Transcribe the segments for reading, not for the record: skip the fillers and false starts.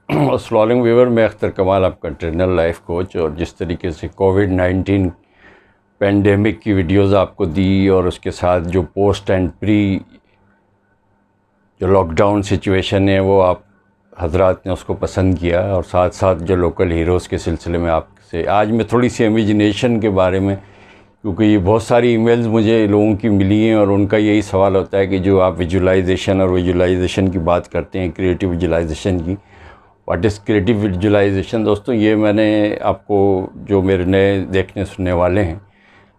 अस्सलाम वालेकुम व्यूअर, मैं अख्तर कमाल, आपका ट्रेनर लाइफ कोच। और जिस तरीके से कोविड-19 पेंडेमिक की वीडियोस आपको दी और उसके साथ जो पोस्ट एंड प्री जो लॉकडाउन सिचुएशन है वो आप हजरात ने उसको पसंद किया, और साथ साथ जो लोकल हीरोज़ के सिलसिले में आपसे आज मैं थोड़ी सी इमेजिनेशन के बारे में, क्योंकि ये बहुत सारी ईमेल्स मुझे लोगों की मिली हैं और उनका यही सवाल होता है कि जो आप विजुलाइजेशन और विजुलाइजेशन की बात करते हैं, क्रिएटिव विजुलाइजेशन की, व्हाट इज़ क्रिएटिव विजुलाइजेशन। दोस्तों, ये मैंने आपको, जो मेरे नए देखने सुनने वाले हैं,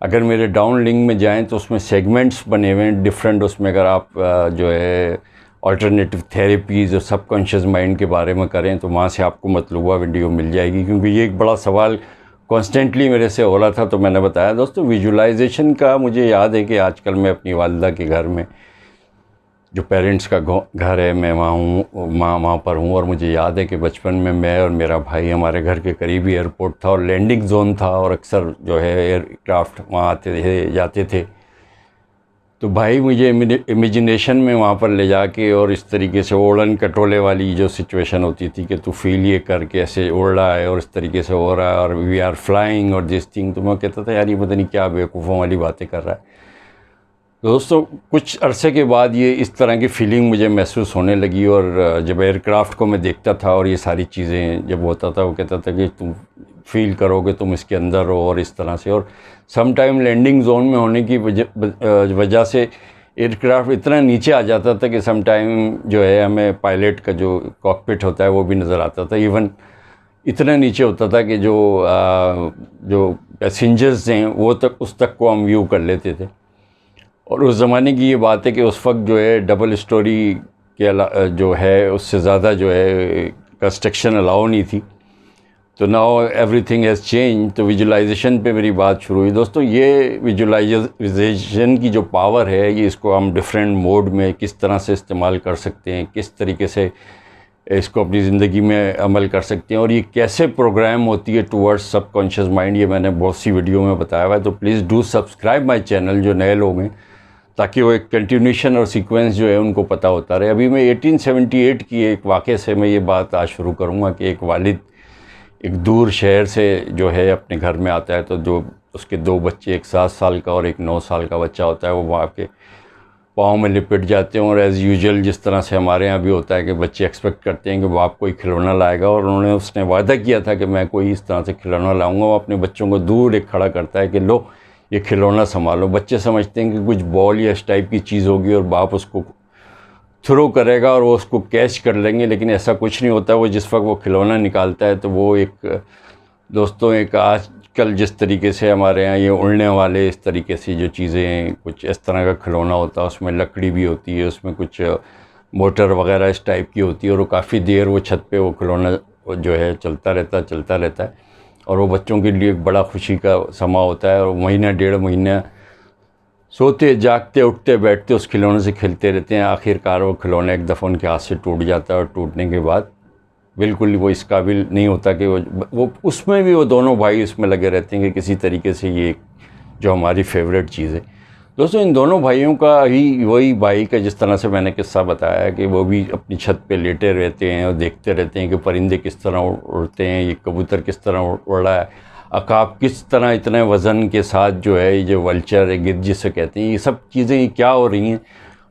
अगर मेरे डाउन लिंक में जाएं तो उसमें सेगमेंट्स बने हुए हैं डिफरेंट। उसमें अगर आप जो है अल्टरनेटिव थेरेपीज़ और सबकॉन्शियस माइंड के बारे में करें तो वहाँ से आपको मतलूबा वीडियो मिल जाएगी, क्योंकि ये एक बड़ा सवाल कॉन्स्टेंटली मेरे से हो रहा था। तो मैंने बताया दोस्तों, विजुलाइजेशन का मुझे याद है कि आजकल मैं अपनी वालिदा के घर में, जो पेरेंट्स का घर है, मैं वहाँ हूँ, वहाँ पर हूँ। और मुझे याद है कि बचपन में मैं और मेरा भाई, हमारे घर के करीब ही एयरपोर्ट था और लैंडिंग जोन था, और अक्सर जो है एयरक्राफ्ट वहाँ आते थे जाते थे। तो भाई मुझे इमेजिनेशन में वहाँ पर ले जाके और इस तरीके से ओढ़न कटोले वाली जो सिचुएशन होती थी कि तू फील ये करके ऐसे उड़ रहा है और इस तरीके से हो रहा है और वी आर फ्लाइंग और दिस थिंग, तो मैं कहता था यार ये पता नहीं क्या बेवकूफ़ों वाली बातें कर रहा है। दोस्तों, कुछ अरसे के बाद ये इस तरह की फीलिंग मुझे महसूस होने लगी, और जब एयरक्राफ्ट को मैं देखता था और ये सारी चीज़ें जब होता था, वो कहता था कि तुम फील करोगे, तुम इसके अंदर हो और इस तरह से। और सम टाइम लैंडिंग जोन में होने की वजह से एयरक्राफ्ट इतना नीचे आ जाता था कि सम टाइम जो है हमें पायलट का जो कॉकपिट होता है वो भी नज़र आता था। इवन इतना नीचे होता था कि जो पैसेंजर्स हैं वो तक, उस तक को हम व्यू कर लेते थे। और उस ज़माने की ये बात है कि उस वक्त जो है डबल स्टोरी के जो है उससे ज़्यादा जो है कंस्ट्रक्शन अलाउ नहीं थी। तो नाउ एवरीथिंग हैज़ चेंज। तो विजुलाइजेशन पे मेरी बात शुरू हुई। दोस्तों, ये विजुलाइजेशन की जो पावर है, ये इसको हम डिफरेंट मोड में किस तरह से इस्तेमाल कर सकते हैं, किस तरीके से इसको अपनी ज़िंदगी में अमल कर सकते हैं, और ये कैसे प्रोग्राम होती है टूवर्ड्स सबकॉन्शियस माइंड, ये मैंने बहुत सी वीडियो में बताया हुआ है। तो please do subscribe my channel, जो नए लोग हैं, ताकि वो एक कंटिन्यूशन और सीक्वेंस जो है उनको पता होता रहे। अभी मैं 1878 की एक वाक़े से मैं ये बात आज शुरू करूँगा कि एक वालिद एक दूर शहर से जो है अपने घर में आता है, तो जो उसके दो बच्चे, एक 7 साल का और एक 9 साल का बच्चा होता है, वो वहाँ के पाँव में लिपट जाते हैं। और एज़ यूजुअल जिस तरह से हमारे यहाँ भी होता है कि बच्चे एक्सपेक्ट करते हैं कि बाप कोई खिलौना लाएगा, और उसने वादा किया था कि मैं कोई इस तरह से खिलौना लाऊंगा। वो अपने बच्चों को दूर एक खड़ा करता है कि लो ये खिलौना संभालो। बच्चे समझते हैं कि कुछ बॉल या इस टाइप की चीज़ होगी और बाप उसको थ्रो करेगा और वो उसको कैच कर लेंगे, लेकिन ऐसा कुछ नहीं होता। वो जिस वक्त वो खिलौना निकालता है तो वो एक, दोस्तों, एक आजकल जिस तरीके से हमारे यहाँ ये उड़ने वाले इस तरीके से जो चीज़ें, कुछ इस तरह का खिलौना होता है, उसमें लकड़ी भी होती है, उसमें कुछ मोटर वगैरह इस टाइप की होती है, और वो काफ़ी देर वो छत पे वो खिलौना जो है चलता रहता है। और वो बच्चों के लिए एक बड़ा खुशी का समा होता है, और महीना 1.5 महीना सोते जागते उठते बैठते उस खिलौने से खेलते रहते हैं। आखिरकार वो खिलौना एक दफ़ा उनके हाथ से टूट जाता है, और टूटने के बाद बिल्कुल वो इस काबिल नहीं होता कि वो उसमें भी वो दोनों भाई उसमें लगे रहते हैं कि किसी तरीके से ये जो हमारी फेवरेट चीज़ है। दोस्तों, इन दोनों भाइयों का ही वही भाई का, जिस तरह से मैंने किस्सा बताया है कि वो भी अपनी छत पे लेटे रहते हैं और देखते रहते हैं कि परिंदे किस तरह उड़ते हैं, ये कबूतर किस तरह उड़ रहा है, अकाब किस तरह इतने वज़न के साथ जो है ये जो वल्चर है, गिद्ध जिसे कहते हैं, ये सब चीज़ें क्या हो रही हैं।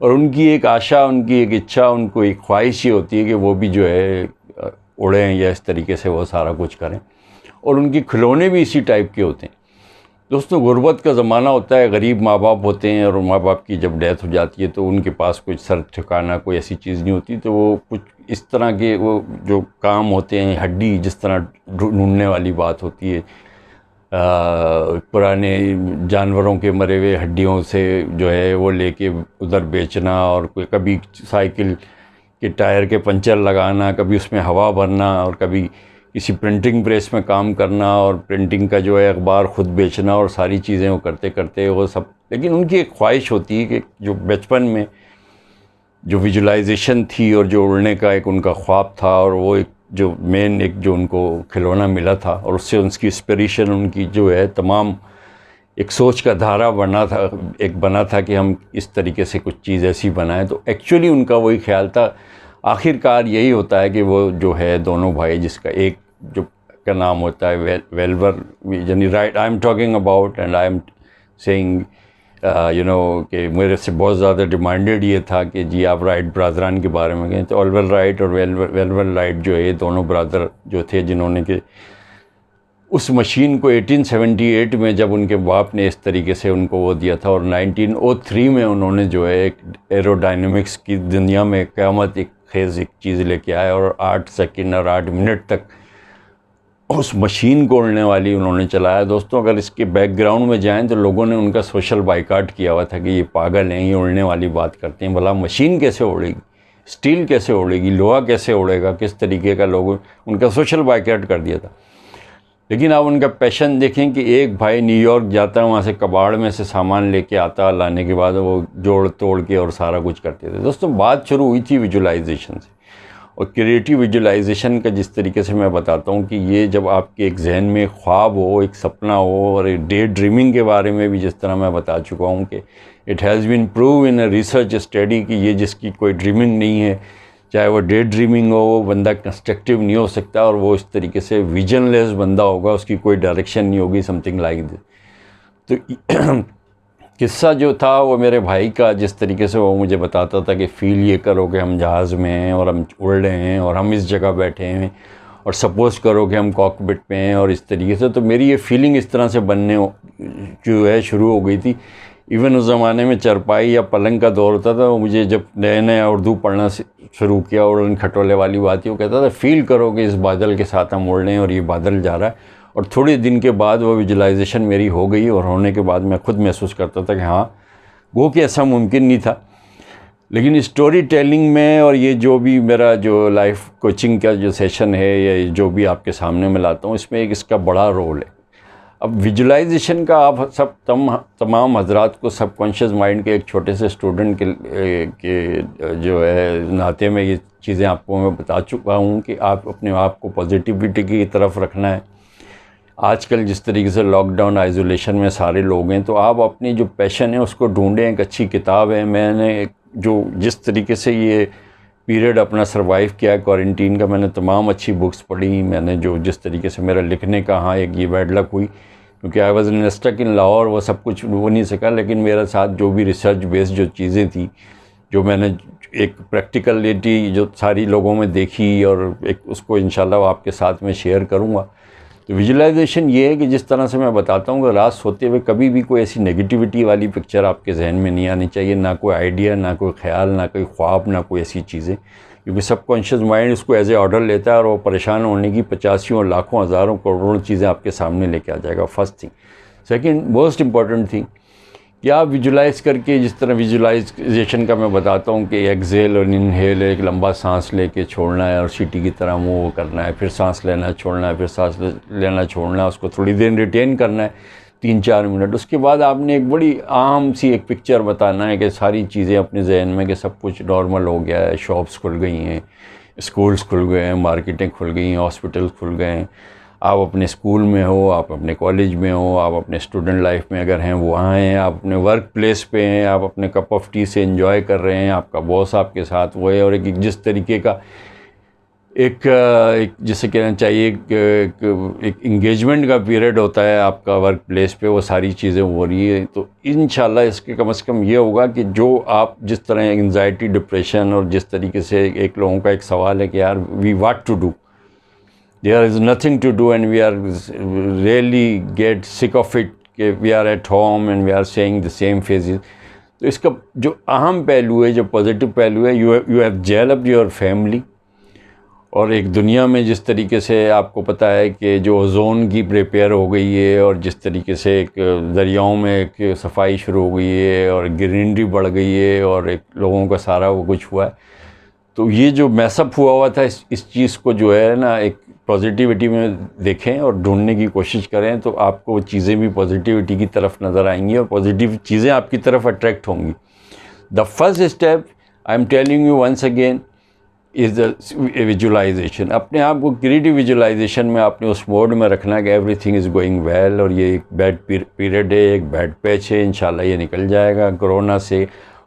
और उनकी एक आशा, उनकी एक इच्छा, उनको एक ख्वाहिश ही होती है कि वो भी जो है उड़ें या इस तरीके से वो सारा कुछ करें। और उनके खिलौने भी इसी टाइप के होते हैं। दोस्तों, गुर्बत का ज़माना होता है, गरीब माँ बाप होते हैं, और माँ बाप की जब डेथ हो जाती है तो उनके पास कुछ सर ठिकाना, कोई ऐसी चीज़ नहीं होती। तो वो कुछ इस तरह के वो जो काम होते हैं, हड्डी जिस तरह ढूंढने वाली बात होती है, पुराने जानवरों के मरे हुए हड्डियों से जो है वो लेके उधर बेचना, और कोई कभी साइकिल के टायर के पंचर लगाना, कभी उसमें हवा भरना, और कभी किसी प्रिंटिंग प्रेस में काम करना, और प्रिंटिंग का जो है अखबार ख़ुद बेचना, और सारी चीज़ें वो करते करते वो सब। लेकिन उनकी एक ख्वाहिश होती है कि जो बचपन में जो विजुलाइजेशन थी और जो उड़ने का एक उनका ख्वाब था, और वो एक जो मेन एक जो उनको खिलौना मिला था, और उससे उनकी इंस्पिरेशन, उनकी जो है तमाम एक सोच का धारा बना था कि हम इस तरीके से कुछ चीज़ ऐसी बनाएं। तो एक्चुअली उनका वही ख्याल था। आखिरकार यही होता है कि वो जो है दोनों भाई, जिसका एक जो का नाम होता है वेलवर, यानी right I am talking about and I am saying you know कि मेरे से बहुत ज़्यादा डिमांडेड ये था कि जी आप राइट ब्रादरान के बारे में कहें, तो ऑलिवर राइट और वेलवर राइट जो है दोनों ब्रदर जो थे, जिन्होंने कि उस मशीन को 1878 में जब उनके बाप ने इस तरीके से उनको वो दिया था, और 1903 में उन्होंने जो है एक एरोडायनेमिक्स की दुनिया में क़यामत एक खेज़ एक चीज़ लेके आए, और 8 सेकंड और 8 मिनट तक उस मशीन को उड़ने वाली उन्होंने चलाया। दोस्तों, अगर इसके बैकग्राउंड में जाएं तो लोगों ने उनका सोशल बाइकाट किया हुआ था कि ये पागल हैं, ये उड़ने वाली बात करते हैं, भला मशीन कैसे उड़ेगी, स्टील कैसे उड़ेगी, लोहा कैसे उड़ेगा, किस तरीके का लोगों उनका सोशल बाइकाट कर दिया था। लेकिन आप उनका पैशन देखें कि एक भाई न्यूयॉर्क जाता है, वहाँ से कबाड़ में से सामान लेके आता, लाने के बाद वो जोड़ तोड़ के और सारा कुछ करते थे। दोस्तों, बात शुरू हुई थी विजुलाइजेशन से, और क्रिएटिव विजुलाइजेशन का जिस तरीके से मैं बताता हूँ कि ये जब आपके एक जहन में ख्वाब हो, एक सपना हो, और एक डे ड्रीमिंग के बारे में भी जिस तरह मैं बता चुका हूँ कि it has been prove in a research study कि ये जिसकी कोई ड्रीमिंग नहीं है, चाहे वो डे ड्रीमिंग हो, वो बंदा कंस्ट्रक्टिव नहीं हो सकता, और वो इस तरीके से विजनलेस बंदा होगा, उसकी कोई डायरेक्शन नहीं होगी, समथिंग लाइक दिस। तो किस्सा जो था वो मेरे भाई का, जिस तरीके से वो मुझे बताता था कि फ़ील ये करो कि हम जहाज़ में हैं और हम उड़ रहे हैं और हम इस जगह बैठे हैं, और सपोज़ करो कि हम कॉकपिट पे हैं, और इस तरीके से। तो मेरी ये फीलिंग इस तरह से बनने जो है शुरू हो गई थी। इवन उस ज़माने में चरपाई या पलंग का दौर होता था, वो मुझे जब नया नया उर्दू पढ़ना शुरू किया, और उन खटोले वाली बात ही वो कहता था, फ़ील करो कि इस बादल के साथ हम उड़ रहे हैं और ये बादल जा रहा है। और थोड़े दिन के बाद वो विजुलाइजेशन मेरी हो गई, और होने के बाद मैं खुद महसूस करता था कि हाँ, वो कि ऐसा मुमकिन नहीं था। लेकिन स्टोरी टेलिंग में, और ये जो भी मेरा जो लाइफ कोचिंग का जो सेशन है, या जो भी आपके सामने मैं लाता हूँ, इसमें एक इसका बड़ा रोल है। अब विजुलाइजेशन का आप सब तमाम हजरात को सबकॉन्शियस माइंड के एक छोटे से स्टूडेंट के जो है नाते में ये चीज़ें आपको मैं बता चुका हूँ कि आप अपने आप को पॉजिटिविटी की तरफ रखना है। आजकल जिस तरीके से लॉकडाउन आइसोलेशन में सारे लोग हैं, तो आप अपनी जो पैशन है उसको ढूंढें। एक अच्छी किताब है, मैंने जो जिस तरीके से ये पीरियड अपना सरवाइव किया है क्वारंटीन का, मैंने तमाम अच्छी बुक्स पढ़ी। मैंने जो जिस तरीके से मेरा लिखने का, हाँ, एक ये बैड लक हुई क्योंकि I was in stuck in Lahore, वो सब कुछ हो नहीं सका। लेकिन मेरे साथ जो भी रिसर्च बेस्ड जो चीज़ें थी, जो मैंने एक प्रैक्टिकलिटी जो सारी लोगों में देखी, और एक उसको इंशाल्लाह आपके साथ में शेयर करूँगा। तो विजुलाइजेशन ये है कि जिस तरह से मैं बताता हूँ कि रात सोते हुए कभी भी कोई ऐसी नेगेटिविटी वाली पिक्चर आपके जहन में नहीं आनी चाहिए, ना कोई आइडिया, ना कोई ख्याल, ना कोई ख्वाब, ना कोई ऐसी चीज़ें, क्योंकि सबकॉन्शियस माइंड उसको एज ए ऑर्डर लेता है, और वो परेशान होने की 85 लाखों हज़ारों करोड़ों चीज़ें आपके सामने लेके आ जाएगा। First thing. Second most important thing कि आप विजुलाइज़ करके, जिस तरह विजुलाइजेशन का मैं बताता हूँ कि एक्सेल और इनहेल, एक लंबा सांस लेके छोड़ना है और सीटी की तरह मूव करना है, फिर सांस लेना छोड़ना है, फिर सांस लेना छोड़ना है, उसको थोड़ी देर रिटेन करना है 3-4 मिनट। उसके बाद आपने एक बड़ी आम सी एक पिक्चर बताना है कि सारी चीज़ें अपने जहन में कि सब कुछ नॉर्मल हो गया है, शॉप्स खुल गई हैं, स्कूल्स खुल गए हैं, मार्केटें खुल गई हैं, हॉस्पिटल खुल गए हैं, आप अपने स्कूल में हो, आप अपने कॉलेज में हो, आप अपने स्टूडेंट लाइफ में अगर हैं वहाँ हैं, आप अपने वर्क प्लेस पे हैं, आप अपने कप ऑफ टी से एंजॉय कर रहे हैं, आपका बॉस आपके साथ वो है, और एक जिस तरीके का एक जिसे कहना चाहिए एक इंगेजमेंट का पीरियड होता है आपका वर्क प्लेस पे, वो सारी चीज़ें हो रही है। तो इंशाल्लाह इसके कम से कम ये होगा कि जो आप जिस तरह एंग्जाइटी, डिप्रेशन, और जिस तरीके से एक लोगों का एक सवाल है कि यार we what to do, there is nothing to do and we are really get sick of it, we are at home and we are saying the same phases। तो इसका जो अहम पहलू है, जो पॉजिटिव पहलू है, you have developed your family, और एक दुनिया में जिस तरीके से आपको पता है कि जो ओजोन की रिपेयर हो गई है, और जिस तरीके से एक दरियाओं में एक सफाई शुरू हो गई है, और ग्रीनरी बढ़ गई है, और एक लोगों का सारा वो कुछ हुआ है, तो ये जो मैसअप हुआ था इस चीज़ को जो है ना एक पॉजिटिविटी में देखें और ढूंढने की कोशिश करें, तो आपको वो चीज़ें भी पॉजिटिविटी की तरफ नज़र आएंगी, और पॉजिटिव चीज़ें आपकी तरफ अट्रैक्ट होंगी। The first step I am telling you once again is the visualisation. अपने आप को क्रिएटिव विजुलाइजेशन में आपने उस मोड में रखना कि एवरीथिंग इज़ गोइंग वेल, और ये एक बैड पीरियड है, एक बैड पैच है, इंशाल्लाह ये निकल जाएगा। कोरोना से,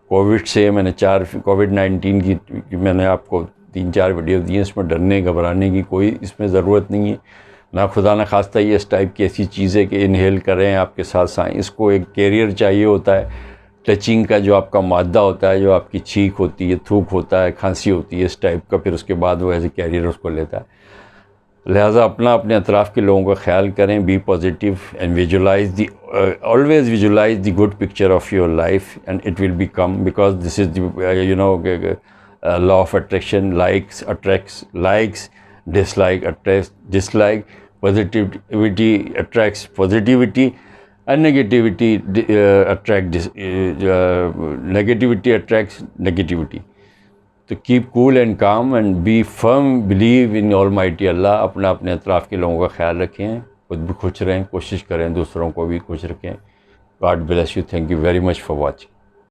कोविड से, मैंने 4 कोविड-19 की मैंने आपको 3-4 वीडियो दी हैं, इसमें डरने घबराने की कोई इसमें ज़रूरत नहीं है ना। खुदा न खास्ता ये इस टाइप की ऐसी चीज़ें कि इनहेल करें आपके साथ साइंस को एक कैरियर चाहिए होता है टचिंग का, जो आपका मादा होता है, जो आपकी छींक होती है, थूक होता है, खांसी होती है, इस टाइप का, फिर उसके बाद वो एज ए कैरियर उसको लेता है। लिहाजा अपने अतराफ़ के लोगों का ख्याल करें, be positive and visualise the, always visualise the good picture of your life and it will be come, because this is the law of attraction. Likes attracts likes, dislike attracts dislike, positivity attracts positivity, and negativity attracts negativity. तो keep cool and calm and be firm, believe in almighty Allah. अपने अतराफ़ के लोगों का ख्याल रखें, खुद भी खुश रहें, कोशिश करें दूसरों को भी खुश रखें। God bless you. Thank you very much for watching.